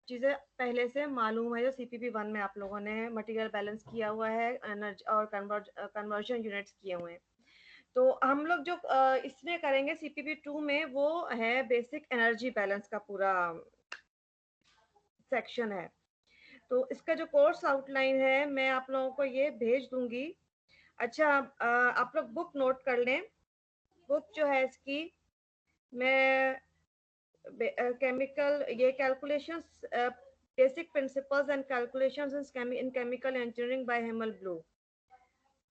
चीज़ें पहले से मालूम है, जो सीपीपी 1 में आप लोगों ने मटेरियल बैलेंस किया हुआ है, एनर्जी और कन्वर्जन यूनिट्स किए हुए हैं। तो हम लोग जो इसमें करेंगे सीपीपी 2 में, वो है बेसिक एनर्जी बैलेंस का पूरा सेक्शन है। तो इसका जो कोर्स आउटलाइन है मैं आप लोगों को ये भेज दूंगी। अच्छा, आप लोग बुक नोट कर लें। बुक जो है इसकी, मैं केमिकल ये calculations, basic principles and calculations in chemical engineering by Himmelblau.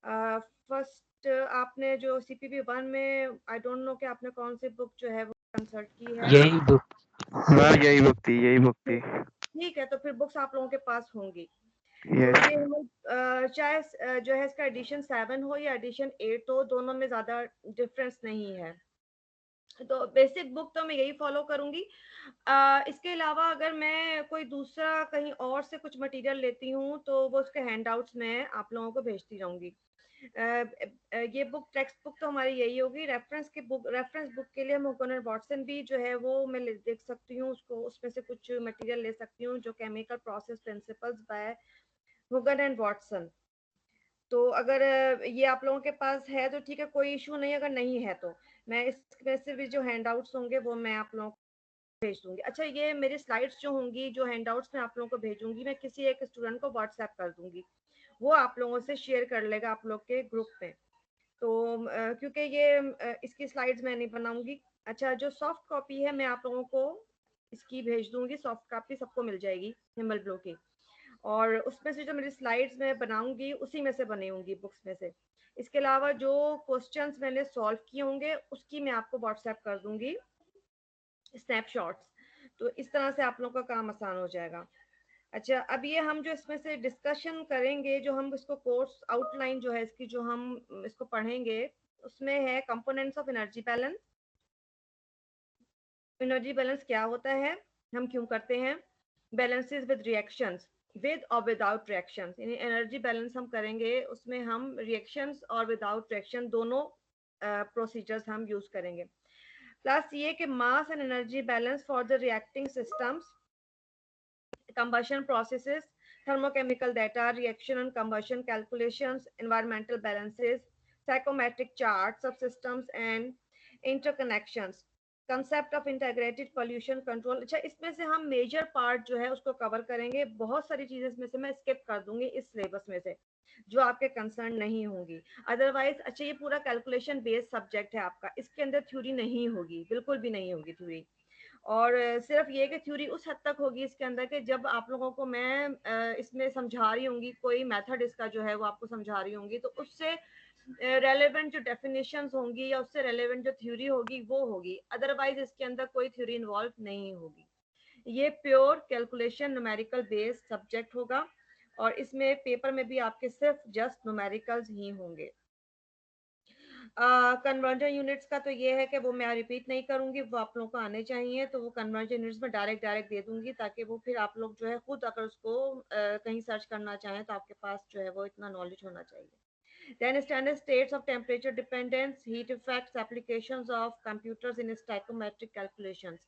First आपने जो सीपीपी 1 में, आई डोंट नो कि आपने कौन सी बुक जो है वो कंसल्ट की है। यही बुक, हाँ यही बुक थी, यही बुक थी। ठीक है, तो फिर बुक्स आप लोगों के पास होंगी। तो यस। ये चाहे जो है इसका एडिशन 7 हो या एडिशन 8 हो, दोनों में ज़्यादा डिफरेंस नहीं है। तो बेसिक बुक तो मैं यही फॉलो करूंगी। इसके अलावा अगर मैं कोई दूसरा कहीं और से कुछ मटेरियल लेती हूँ, तो वो उसके हैंडआउट्स में आप लोगों को भेजती रहूंगी। ये बुक, टेक्स्ट बुक तो हमारी यही होगी। रेफरेंस बुक के लिए मुगन और वॉटसन भी जो है वो मैं देख सकती हूँ, उसको उसमें से कुछ मटेरियल ले सकती हूँ, जो केमिकल प्रोसेस प्रिंसिपल्स बाय मुगन एंड वॉटसन। तो अगर ये आप लोगों के पास है तो ठीक है, कोई इशू नहीं। अगर नहीं है तो मैं इसमें से भी जो हैंडआउट्स होंगे वो मैं आप लोगों को भेज दूंगी। अच्छा, ये मेरी स्लाइड्स जो होंगी, जो हैंडआउट्स मैं आप लोगों को भेजूंगी, मैं किसी एक स्टूडेंट को व्हाट्सएप कर दूंगी, वो आप लोगों से शेयर कर लेगा आप लोग के ग्रुप में। तो क्योंकि ये इसकी स्लाइड्स मैं नहीं बनाऊंगी। अच्छा, जो सॉफ्ट कॉपी है मैं आप लोगों को इसकी भेज दूंगी, सॉफ्ट कॉपी सबको मिल जाएगी हिमल ब्लो की। और उसमें से जो मेरी स्लाइड्स मैं बनाऊंगी उसी में से बनी होंगी बुक्स में से। इसके अलावा जो क्वेश्चंस मैंने सॉल्व किए होंगे उसकी मैं आपको व्हाट्सएप कर दूंगी स्नैपशॉट्स। तो इस तरह से आप लोगों का काम आसान हो जाएगा। अच्छा, अब ये हम जो इसमें से डिस्कशन करेंगे, जो हम इसको कोर्स आउटलाइन जो है इसकी, जो हम इसको पढ़ेंगे, उसमें है components of energy balance. Energy balance क्या होता है, हम क्यों करते हैं, बैलेंसेस विद रिएक्शंस, विद और विदाउट रिएक्शंस। यानी एनर्जी बैलेंस हम करेंगे, उसमें हम रिएक्शंस और विदाउट रिएक्शन दोनों प्रोसीजर्स हम यूज करेंगे। प्लस ये कि mass and energy balance for the reacting systems, combustion processes, thermochemical data, reaction and combustion calculations, environmental balances, psychometric charts of systems and interconnections, concept of integrated pollution control. अच्छा, इसमें से हम major part जो है उसको cover करेंगे। बहुत सारी चीजें इसमें से मैं स्किप कर दूंगी इस सिलेबस में से, जो आपके कंसर्न नहीं होंगी। अदरवाइज अच्छा, ये पूरा कैलकुलेशन बेस्ड सब्जेक्ट है आपका, इसके अंदर थ्योरी नहीं होगी, बिल्कुल भी नहीं होगी थ्योरी। और सिर्फ ये कि थ्योरी उस हद तक होगी इसके अंदर के जब आप लोगों को मैं इसमें समझा रही होंगी, कोई मेथड इसका जो है वो आपको समझा रही होंगी, तो उससे रेलेवेंट जो डेफिनेशंस होंगी या उससे रेलेवेंट जो थ्योरी होगी वो होगी। अदरवाइज इसके अंदर कोई थ्योरी इन्वॉल्व नहीं होगी। ये pure calculation numerical based subject होगा, और इसमें पेपर में भी आपके सिर्फ जस्ट न्यूमेरिकल्स ही होंगे। कन्वर्जन यूनिट्स का तो ये है कि वो मैं रिपीट नहीं करूंगी, वो आप लोगों को आने चाहिए, तो वो कन्वर्जन यूनिट्स में डायरेक्ट दे दूंगी, ताकि वो फिर आप लोग जो है खुद अगर उसको कहीं सर्च करना चाहें तो आपके पास जो है वो इतना नॉलेज होना चाहिए। Then standard states of temperature dependence, heat effects, applications of computers in stoichiometric calculations.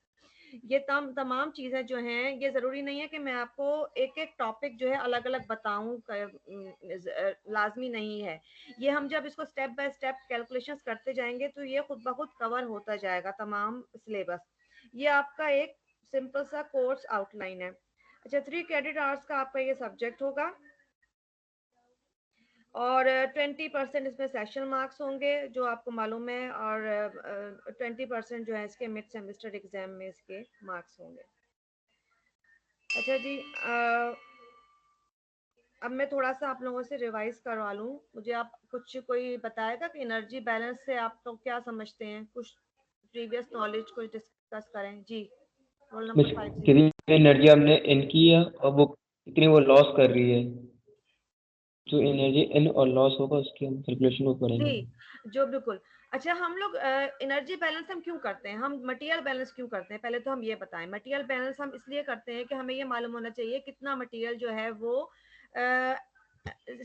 ये तमाम चीज़ें जो हैं, ये ज़रूरी नहीं है कि मैं आपको एक एक टॉपिक जो है अलग अलग बताऊं, लाजमी नहीं है। ये हम जब इसको स्टेप बाय स्टेप कैलकुलेशंस करते जाएंगे तो ये खुद ब खुद कवर होता जाएगा तमाम सिलेबस। ये आपका एक सिंपल सा कोर्स आउटलाइन है। अच्छा, 3 क्रेडिट आवर्स का आपका ये सब्जेक्ट होगा, और 20% इसमें सेशन मार्क्स होंगे जो आपको मालूम है, और 20% जो है इसके मिड सेमेस्टर एग्जाम में इसके मार्क्स होंगे। अच्छा जी, अब मैं थोड़ा सा आप लोगों से रिवाइज करवा लूँ। मुझे आप कुछ कोई बताएगा कि एनर्जी बैलेंस से आप लोग क्या समझते हैं, कुछ प्रीवियस नॉलेज कुछ डिस्कस करें जी। रोल नंबर बस 50। कितनी एनर्जी हमने इन की है और वो कितनी वो लॉस कर रही है, जो एनर्जी इन और लॉस होगा उसकी हम कैलकुलेशन को जी, करेंगे। जो बिल्कुल। अच्छा, हम लोग एनर्जी बैलेंस हम क्यों करते हैं, हम मटेरियल बैलेंस क्यों करते हैं, पहले तो हम ये बताएं। मटेरियल बैलेंस हम इसलिए करते हैं कि हमें ये मालूम होना चाहिए कितना मटेरियल जो है वो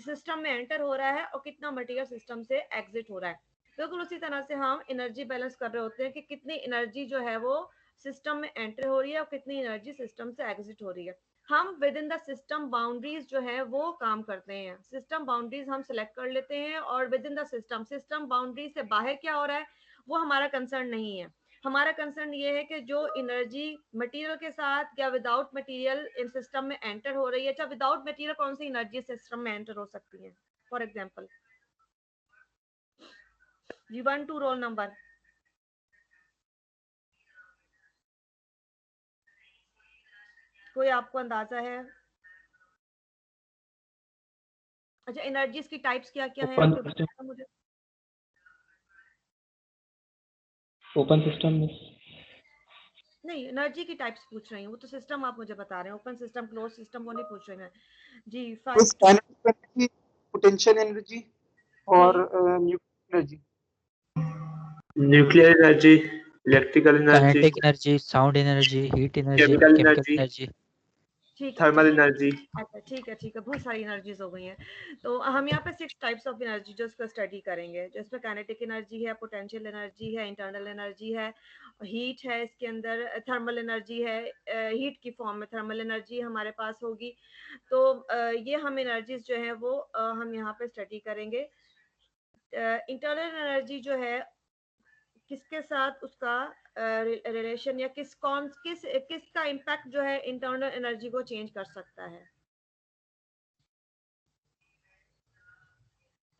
सिस्टम में एंटर हो रहा है और कितना मटेरियल सिस्टम से एग्जिट हो रहा है। बिल्कुल उसी तरह से हम एनर्जी बैलेंस कर रहे होते हैं कि कितनी एनर्जी जो है वो सिस्टम में एंटर हो रही है और कितनी एनर्जी सिस्टम से एग्जिट हो रही है। हम with in the system boundaries जो है वो काम करते हैं। सिस्टम बाउंड्रीज हम सिलेक्ट कर लेते हैं और with in the system, system boundary से बाहर क्या हो रहा है वो हमारा कंसर्न नहीं है। हमारा कंसर्न ये है कि जो एनर्जी मटेरियल के साथ या विदाउट मटेरियल इन सिस्टम में एंटर हो रही है। अच्छा, विदाउट मटेरियल कौन सी एनर्जी सिस्टम में एंटर हो सकती है? फॉर एग्जाम्पल, जी 1 2 रोल नंबर। कोई आपको अंदाजा है? अच्छा, एनर्जीज की टाइप्स क्या क्या है ओपन आपके सिस्टम, बताना मुझे। ओपन सिस्टम में नहीं, एनर्जी की टाइप्स पूछ रही हूँ, वो तो सिस्टम आप मुझे बता रहे हैं, ओपन सिस्टम क्लोज सिस्टम वो नहीं पूछ रही मैं। जी 5 बस काइनेटिक एनर्जी, पोटेंशियल एनर्जी और जी nuclear energy. Nuclear energy, electrical energy, kinetic energy, sound energy, heat energy, chemical chemical energy, energy. ठीक है थर्मल ठीक है। एनर्जी। अच्छा ठीक है ठीक है, बहुत सारी एनर्जीज हो गई हैं। तो हम यहाँ पे 6 टाइप्स ऑफ एनर्जी जो इसको स्टडी करेंगे, जिसमें काइनेटिक एनर्जी है, पोटेंशियल एनर्जी है, इंटरनल एनर्जी है, हीट है, इसके अंदर थर्मल एनर्जी है, हीट की फॉर्म में थर्मल एनर्जी हमारे पास होगी। तो ये हम एनर्जीज जो है वो हम यहाँ पे स्टडी करेंगे। इंटरनल एनर्जी जो है किसके साथ उसका रिलेशन या किसका इम्पैक्ट जो है इंटरनल एनर्जी को चेंज कर सकता है?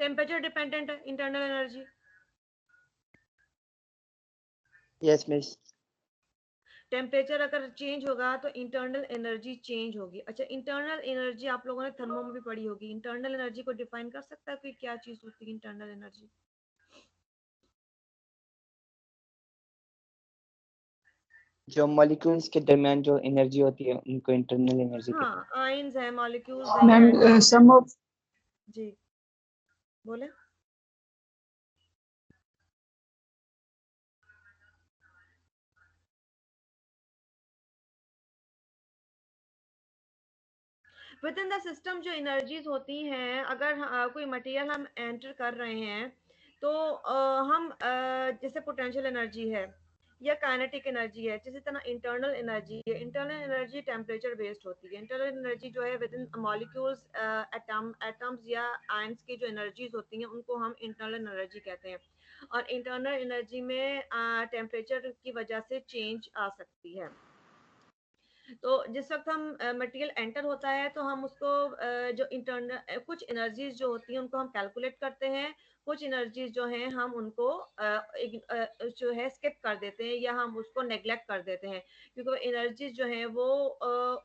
टेम्परेचर डिपेंडेंट है internal energy. Yes miss. Temperature अगर चेंज होगा तो इंटरनल एनर्जी चेंज होगी। अच्छा, इंटरनल एनर्जी आप लोगों ने थर्मो में भी पढ़ी होगी। इंटरनल एनर्जी को डिफाइन कर सकता है कोई, क्या चीज होती है इंटरनल एनर्जी? जो मॉलिक्यूल्स के दरमियान जो एनर्जी होती है उनको इंटरनल एनर्जी कहते हैं। हाँ, आयंस है, मॉलिक्यूल्स है, मैम एटम्स है। सम ऑफ जी बोले। विद इन द सिस्टम जो एनर्जीज होती हैं, अगर कोई मटेरियल हम एंटर कर रहे हैं तो हम जैसे पोटेंशियल एनर्जी है या काइनेटिक एनर्जी है, जिस तरह इंटरनल एनर्जी है। इंटरनल एनर्जी टेम्परेचर बेस्ड होती है। इंटरनल एनर्जी जो है विद इन मॉलिक्यूल्स, एटम्स या आयंस की जो एनर्जीज होती हैं उनको हम इंटरनल एनर्जी कहते हैं। और इंटरनल एनर्जी में टेम्परेचर की वजह से चेंज आ सकती है। तो जिस वक्त हम मटेरियल एंटर होता है तो हम उसको जो इंटरनल कुछ एनर्जीज जो होती हैं उनको हम कैलकुलेट करते हैं, कुछ एनर्जीज जो हैं हम उनको जो है स्किप कर देते हैं या हम उसको नेग्लेक्ट कर देते हैं, क्योंकि एनर्जीज जो हैं वो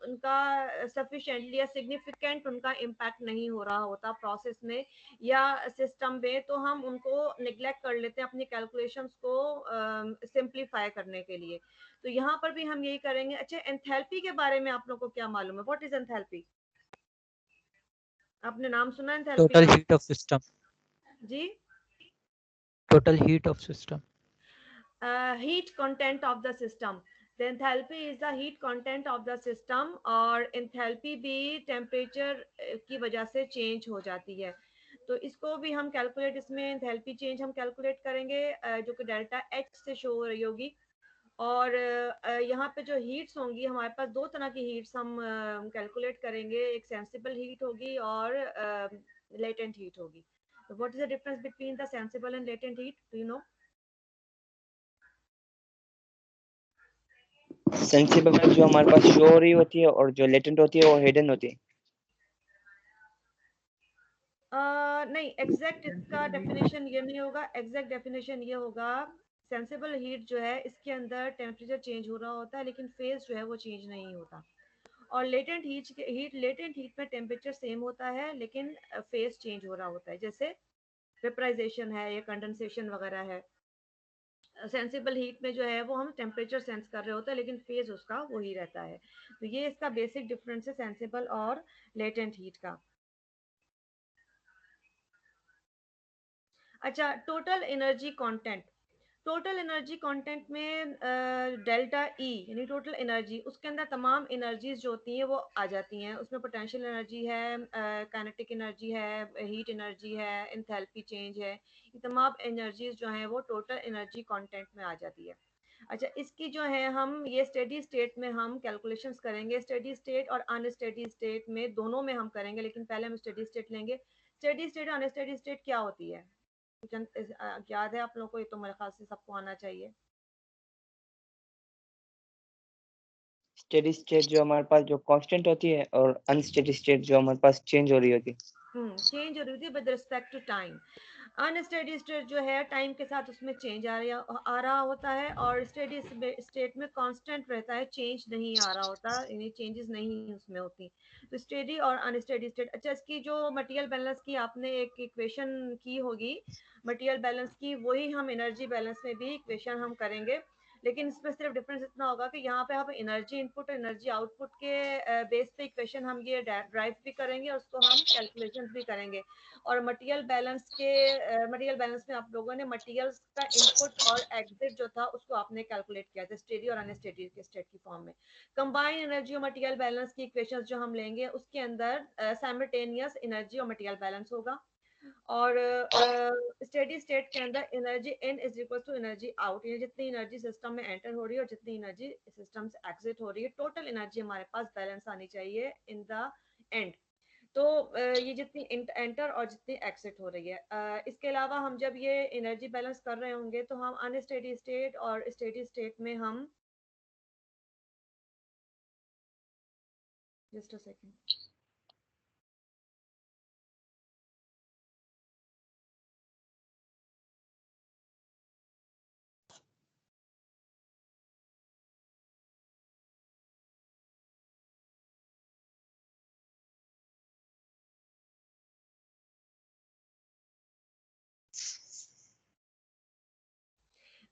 उनका सफिशिएंटली या सिग्निफिकेंट उनका इम्पैक्ट नहीं हो रहा होता प्रोसेस में या सिस्टम में, तो हम उनको नेग्लेक्ट कर लेते हैं अपनी कैलकुलेशंस को सिंप्लीफाई करने के लिए। तो यहाँ पर भी हम यही करेंगे। अच्छा, एंथैल्पी के बारे में आप लोग को क्या मालूम है? What is enthalpy? आपने नाम सुना एंथैल्पी टोटल का? Heat of system. जी, total heat of system. heat content of the system. The enthalpy is the heat content of the system और enthalpy भी temperature की वजह से change हो जाती है। तो इसको भी हम कैलकुलेट, इसमें enthalpy change हम कैलकुलेट करेंगे जो कि डेल्टा एच से शो हो रही होगी। और यहाँ पे जो हीट्स होंगी, हमारे पास दो तरह की हीट्स हम कैलकुलेट करेंगे, एक सेंसिबल हीट होगी और लेटेंट हीट होगी। तो what is the difference between the sensible and latent heat, do you know? Sensible में जो हमारे पास शो हो रही होती है और जो लेटेंट होती है वो हिडन होती है। नहीं, एग्जैक्ट इसका डेफिनेशन ये नहीं होगा। एग्जैक्ट डेफिनेशन ये होगा, सेंसिबल हीट जो है इसके अंदर टेम्परेचर चेंज हो रहा होता है लेकिन फेज जो है वो चेंज नहीं होता। और लेटेंट हीट में टेम्परेचर सेम होता है लेकिन फेज चेंज हो रहा होता है, जैसे वेपराइजेशन है या कंडेंसेशन वगैरह है। सेंसिबल हीट में जो है वो हम टेम्परेचर सेंस कर रहे होते हैं लेकिन फेज उसका वही रहता है। तो ये इसका बेसिक डिफरेंस है सेंसिबल और लेटेंट हीट का। अच्छा, total energy content. Total energy content में डेल्टा ई यानी टोटल एनर्जी, उसके अंदर तमाम एनर्जीज जो होती हैं वो आ जाती हैं। उसमें पोटेंशियल एनर्जी है, काइनेटिक एनर्जी है, हीट एनर्जी है, एंथैल्पी चेंज है। ये तमाम एनर्जीज जो हैं वो टोटल एनर्जी कंटेंट में आ जाती है। अच्छा, इसकी जो है हम ये स्टेडी स्टेट में हम कैलकुलेशंस करेंगे, स्टेडी स्टेट और अनस्टेडी स्टेट में दोनों में हम करेंगे, लेकिन पहले हम स्टेडी स्टेट लेंगे। स्टेडी स्टेट और अनस्टेडी स्टेट क्या होती है? याद है आप लोगों को? ये तो मेरे ख्याल से सबको आना चाहिए। स्टेडी स्टेट जो हमारे पास जो कांस्टेंट होती है, और अनस्टेडी स्टेट जो हमारे पास चेंज हो रही होती है। चेंज हो रही होती है with respect to time. Unsteady state जो है टाइम के साथ उसमें चेंज आ रहा होता है, और स्टेडी स्टेट में कांस्टेंट रहता है, चेंज नहीं आ रहा होता, यानी चेंजेस नहीं उसमें होती। तो स्टेडी और अनस्टेडी स्टेट। अच्छा, इसकी जो मटेरियल बैलेंस की आपने एक इक्वेशन की होगी मटेरियल बैलेंस की, वही हम एनर्जी बैलेंस में भी इक्वेशन हम करेंगे, लेकिन इसमें सिर्फ डिफरेंस इतना होगा कि यहाँ पे हम एनर्जी इनपुट और एनर्जी आउटपुट के बेस पे इक्वेशन हम ये ड्राइव भी करेंगे और उसको हम कैलकुलेशन भी करेंगे। और मटेरियल बैलेंस में आप लोगों ने मटेरियल्स का इनपुट और एग्जिट जो था उसको आपने कैलकुलेट किया था स्टेडी और अनस्टेडी के स्टेट की फॉर्म में। कंबाइन एनर्जी और मटेरियल बैलेंस की इक्वेशंस जो हम लेंगे उसके अंदर साइमल्टेनियस एनर्जी और मटेरियल बैलेंस होगा, और स्टेडी स्टेट के अंदर energy in is equal to energy out, यानी जितनी एनर्जी सिस्टम में एंटर हो रही है और जितनी एनर्जी सिस्टम से एग्जिट हो रही है, टोटल एनर्जी हमारे पास बैलेंस आनी चाहिए इन द एंड। तो ये जितनी एंटर और जितनी एग्जिट हो रही है, इसके अलावा हम जब ये एनर्जी बैलेंस कर रहे होंगे तो हम अनस्टेडी स्टेट और स्टेडी स्टेट में हम जस्ट अ सेकेंड।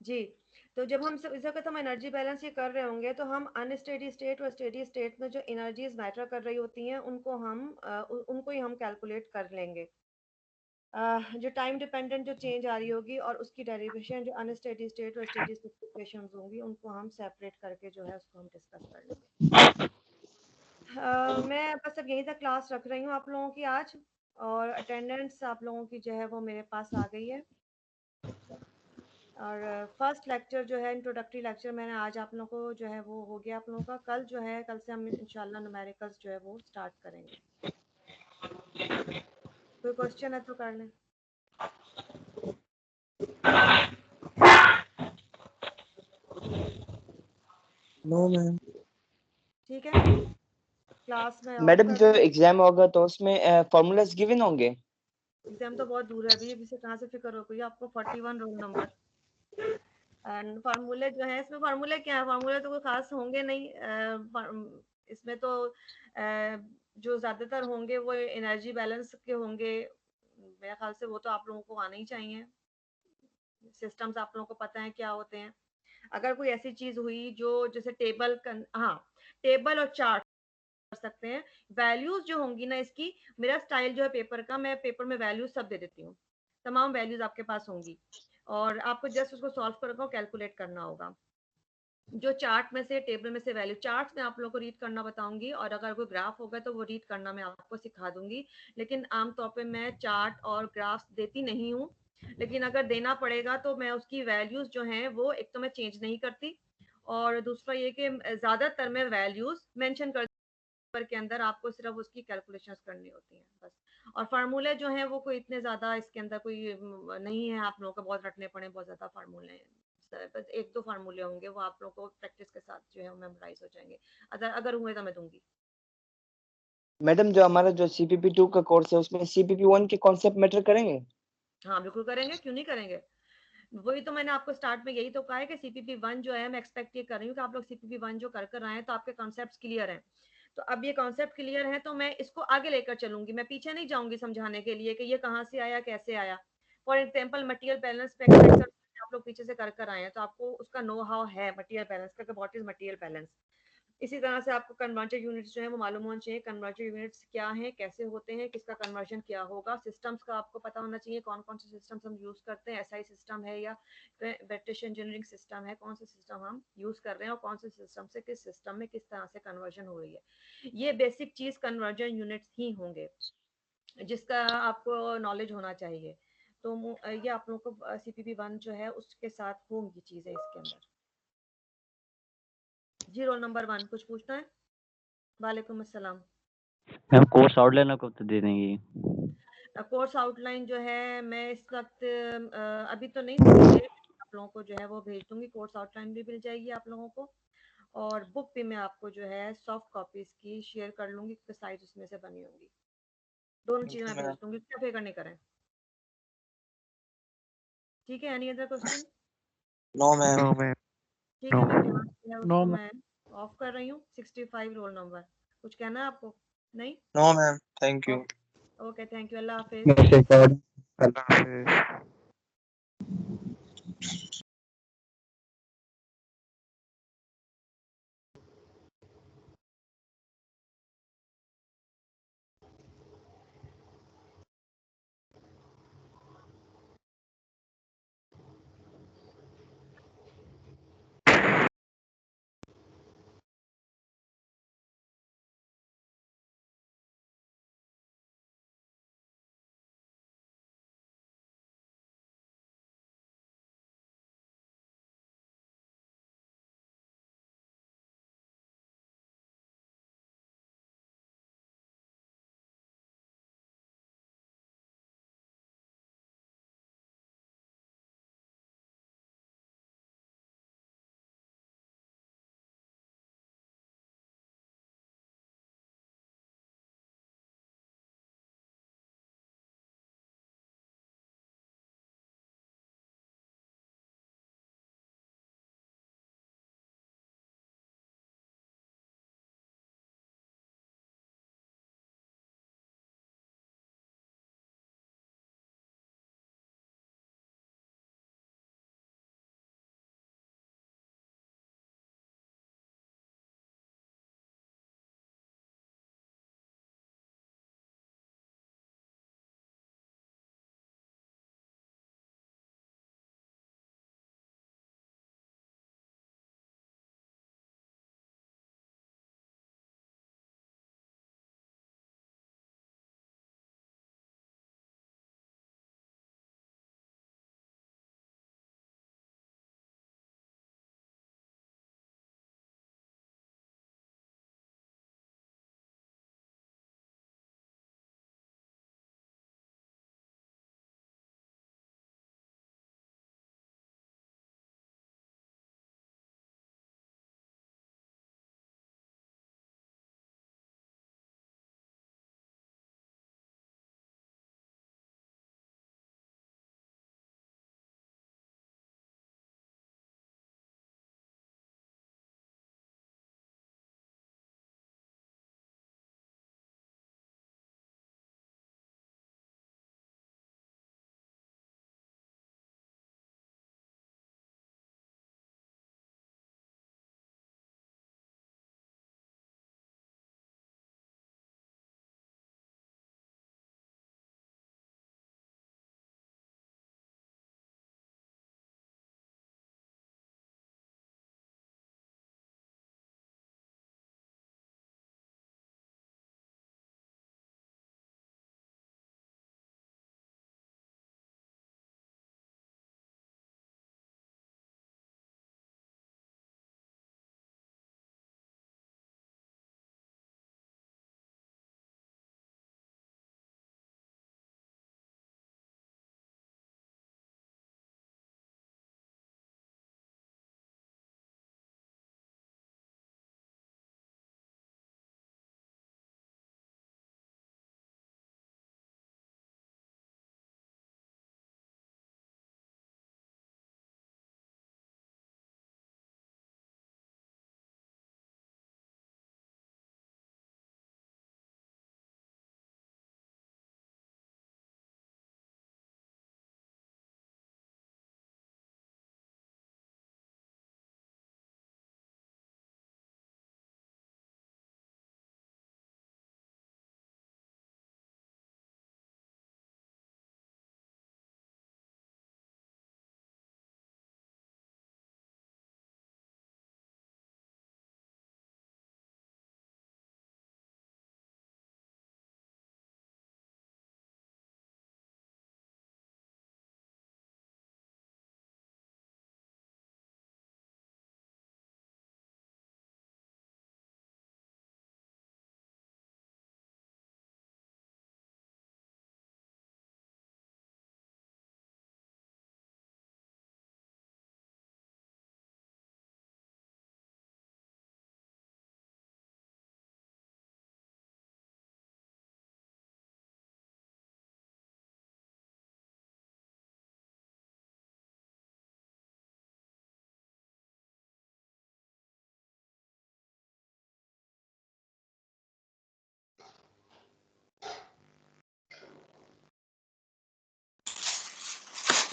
जी, तो जब हम इस वक्त हम एनर्जी बैलेंस ये कर रहे होंगे तो हम अनस्टेडी स्टेट और स्टेडी स्टेट में जो एनर्जीज मैटर कर रही होती हैं उनको उनको ही हम कैलकुलेट कर लेंगे। जो टाइम डिपेंडेंट जो चेंज आ रही होगी और उसकी डेरिवेशन जो अनस्टेडी स्टेट और स्टेडी स्टेट इक्वेशंस होंगी उनको हम सेपरेट करके जो है उसको हम डिस्कस कर लेंगे। मैं बस अब यहीं तक क्लास रख रही हूँ आप लोगों की आज, और अटेंडेंस आप लोगों की जो है वो मेरे पास आ गई है। और फर्स्ट लेक्चर जो है इंट्रोडक्टरी लेक्चर मैंने आज आप लोगों को जो है वो हो गया आप लोगों का। कल जो है कल से हम इंशाल्लाह न्यूमेरिकल्स जो है वो स्टार्ट करेंगे। कोई क्वेश्चन है तो कर लें। No ma'am. ठीक है, क्लास में ऑफ मैडम कर जो दें। एग्जाम होगा तो उसमें फॉर्मूलाज गिवन होंगे? एग्जाम तो बहुत दूर है अभी, अभी से कहाँ से फिक्र हो गई आपको? 41 रोल नंबर एंड फार्मूले जो है, इसमें फार्मूले क्या है? फार्मूले तो कोई खास होंगे नहीं। इसमें तो जो ज्यादातर होंगे वो एनर्जी बैलेंस के होंगे, मेरे ख्याल से वो तो आप लोगों को आने ही चाहिए। सिस्टम्स आप लोगों को पता है क्या होते हैं। अगर कोई ऐसी चीज हुई जो जैसे हाँ, टेबल और चार्ट कर सकते हैं। वैल्यूज जो होंगी ना इसकी, मेरा स्टाइल जो है पेपर का, मैं पेपर में वैल्यूज सब दे देती हूँ, तमाम वैल्यूज आपके पास होंगी और आपको जस्ट उसको सॉल्व करके कैलकुलेट करना होगा। जो चार्ट में से टेबल में से वैल्यू, चार्ट में आप लोगों को रीड करना बताऊंगी, और अगर कोई ग्राफ होगा तो वो रीड करना मैं आपको सिखा दूंगी। लेकिन आमतौर पे मैं चार्ट और ग्राफ्स देती नहीं हूँ, लेकिन अगर देना पड़ेगा तो मैं उसकी वैल्यूज जो हैं वो एक तो मैं चेंज नहीं करती, और दूसरा ये कि ज्यादातर मैं वैल्यूज मेंशन कर के अंदर आपको सिर्फ उसकी कैलकुलेशंस करनी होती हैं बस। और फार्मूले जो हैं वो कोई इतने ज़्यादा इसके अंदर कोई नहीं है आप लोगों को बहुत रटने पड़े, बहुत ज़्यादा फार्मूले हैं। बस एक दो फार्मूले होंगे, वो आप लोगों को प्रैक्टिस के साथ जो है मेमोराइज हो जाएंगे। अगर अगर हुए तो मैं दूंगी। मैडम जो हमारा जो CPP2 का कोर्स है उसमें CPP1 के कॉन्सेप्ट मैटर करेंगे? हाँ बिल्कुल करेंगे, क्यों नहीं करेंगे। वही तो मैंने आपको स्टार्ट में यही तो कहा है कि CPP1 जो है मैं एक्सपेक्ट ये कर रही हूँ कि आप लोग CPP1 जो कर कर आए हैं तो आपके कॉन्सेप्ट क्लियर हैं। तो अब ये कॉन्सेप्ट क्लियर है तो मैं इसको आगे लेकर चलूंगी, मैं पीछे नहीं जाऊंगी समझाने के लिए कि ये कहाँ से आया कैसे आया। फॉर एग्जाम्पल मटेरियल बैलेंस पे एक्सपेक्ट कर आप लोग पीछे से कर आए हैं तो आपको उसका नो हाउ है मटेरियल बैलेंस का, व्हाट इज मटेरियल बैलेंस। इसी तरह से आपको कन्वर्टर यूनिट्स जो है वो मालूम होना चाहिए, कन्वर्टर यूनिट्स क्या है, कैसे होते हैं, किसका कन्वर्जन क्या होगा। सिस्टम्स का आपको पता होना चाहिए, कौन कौन से सिस्टम्स हम यूज करते हैं, SI सिस्टम है या ब्रिटिश इंजीनियरिंग सिस्टम है, कौन सा सिस्टम हम यूज कर रहे हैं और कौन से सिस्टम से किस सिस्टम में किस तरह से कन्वर्जन हो रही है। ये बेसिक चीज कन्वर्जन यूनिट्स ही होंगे जिसका आपको नॉलेज होना चाहिए। तो ये आप लोगों को CPP1 जो है उसके साथ होंगी चीजें इसके अंदर। जी रोल नंबर 1 कुछ पूछना है? वालेकुम अस्सलाम। मैम कोर्स आउटलाइन आपको कब तक दे देंगी? कोर्स आउटलाइन जो है मैं इस वक्त अभी तो नहीं, थोड़ी देर में आप लोगों को जो है वो भेज दूंगी। कोर्स आउटलाइन भी मिल जाएगी आप लोगों को, और बुक भी मैं आपको जो है सॉफ्ट कॉपीज की शेयर कर लूंगी, क्योंकि साइज उसमें से बनी होंगी। दोनों चीजें मैं भेज दूंगी, क्या फिक्र नहीं करें। ठीक है, any other question? No ma'am. ठीक है, मैं क्लास जो है उसको मैं ऑफ कर रही हूँ। 65 रोल नंबर। कुछ कहना है आपको? नहीं? No ma'am, thank you. Okay, thank you, अल्लाह हाफिज। अल्लाह हाफिज।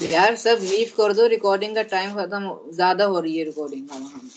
यार सब लीव कर दो, रिकॉर्डिंग का टाइम खत्म, ज्यादा हो रही है रिकॉर्डिंग। हम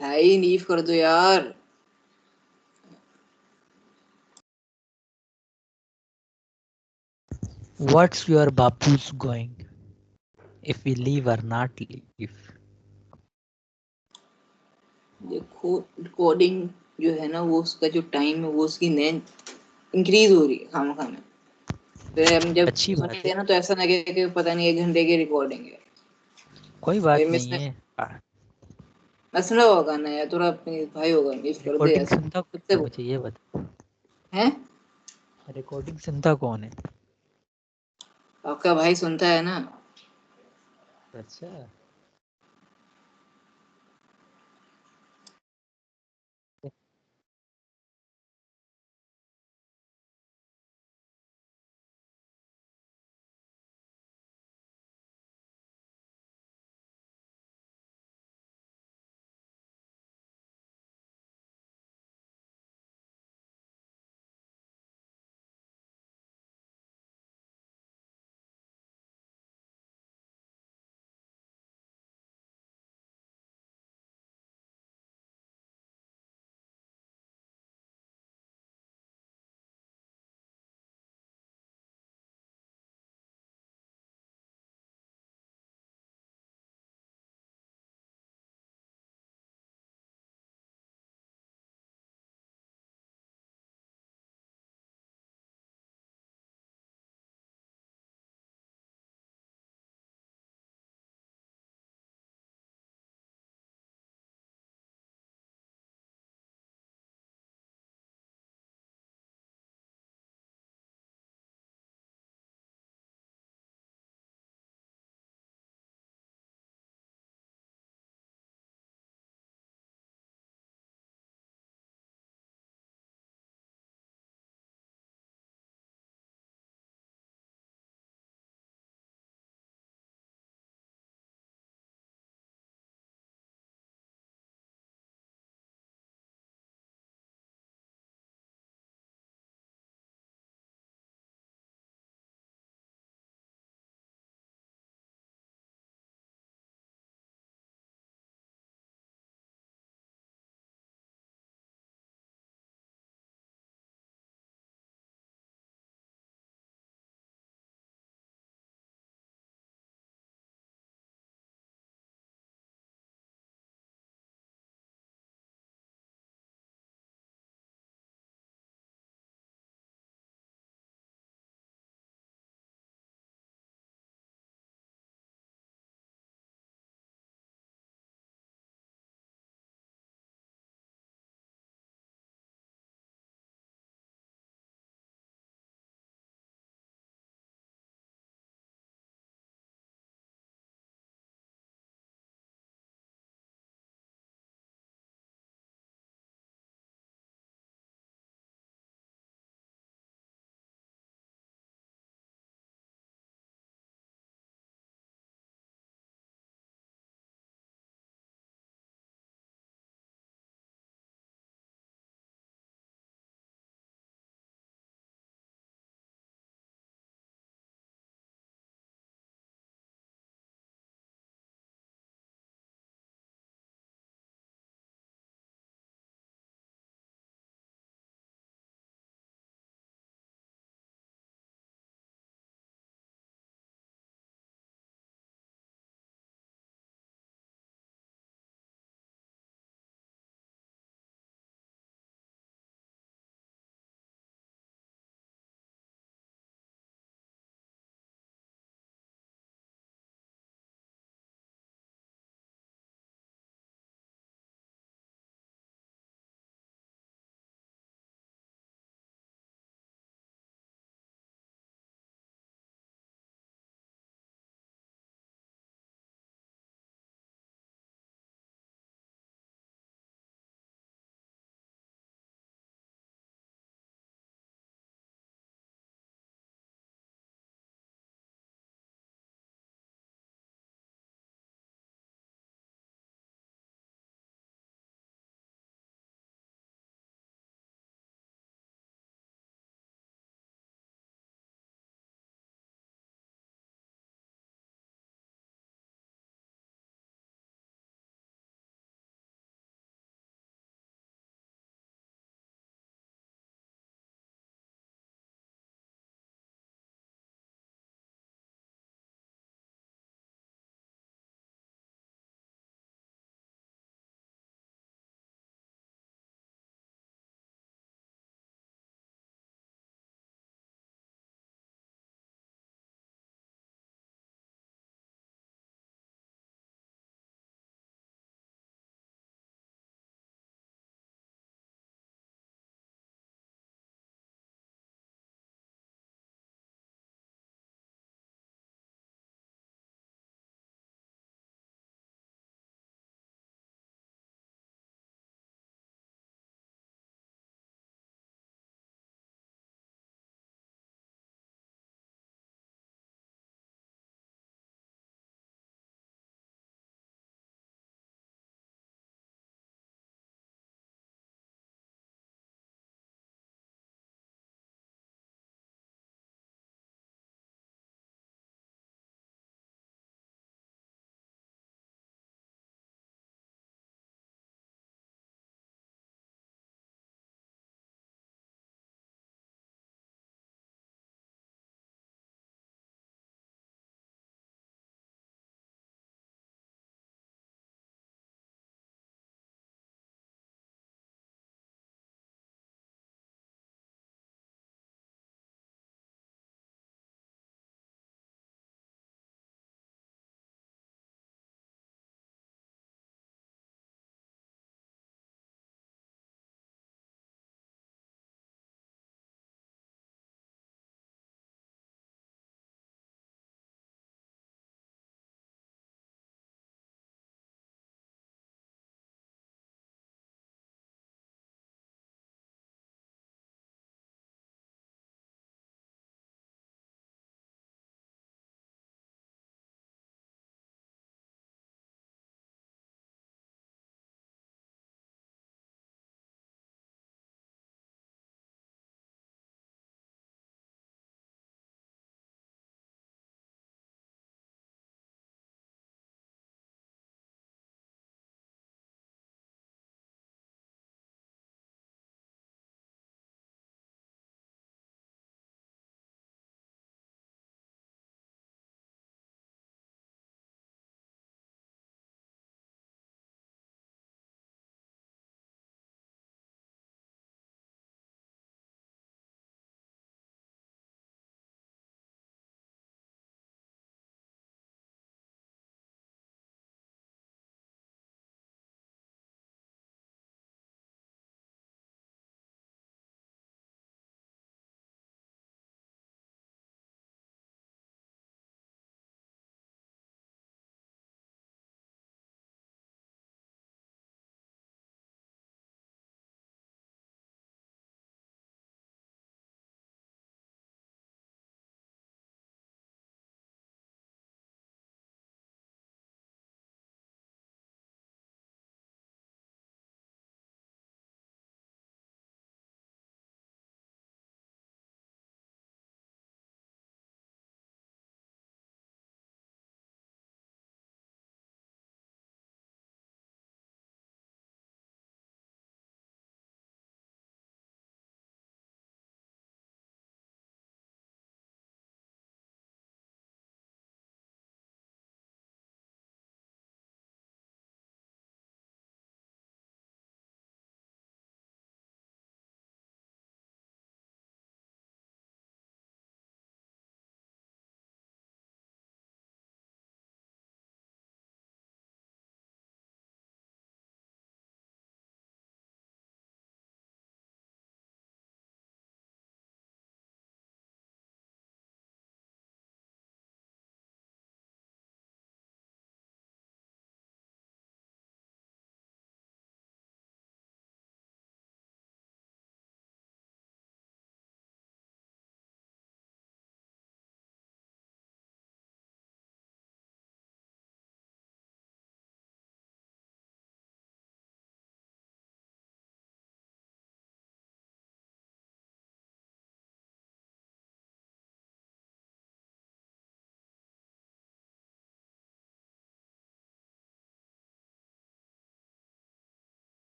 भाई लीव कर दो यार। What's your bapu's going? If we leave or not leave? देखो रिकॉर्डिंग जो है ना, वो उसका जो टाइम है वो उसकी लेंथ इंक्रीज हो रही है खामखा में। फिर हम जब अच्छी बात सुनते है, हैं ना तो ऐसा लगे कि पता नहीं 1 घंटे की रिकॉर्डिंग है। कोई भाई बात नहीं है। मसला होगा ना यार, थोड़ा अपने भाई होगा, लीव कर दे रिकॉर्डिंग ऐसे सुनता खुद से कौन है मुझे ये बता। हैं। रिकॉर्डिंग सुनता कौन है? आपका भाई सुनता है ना। अच्छा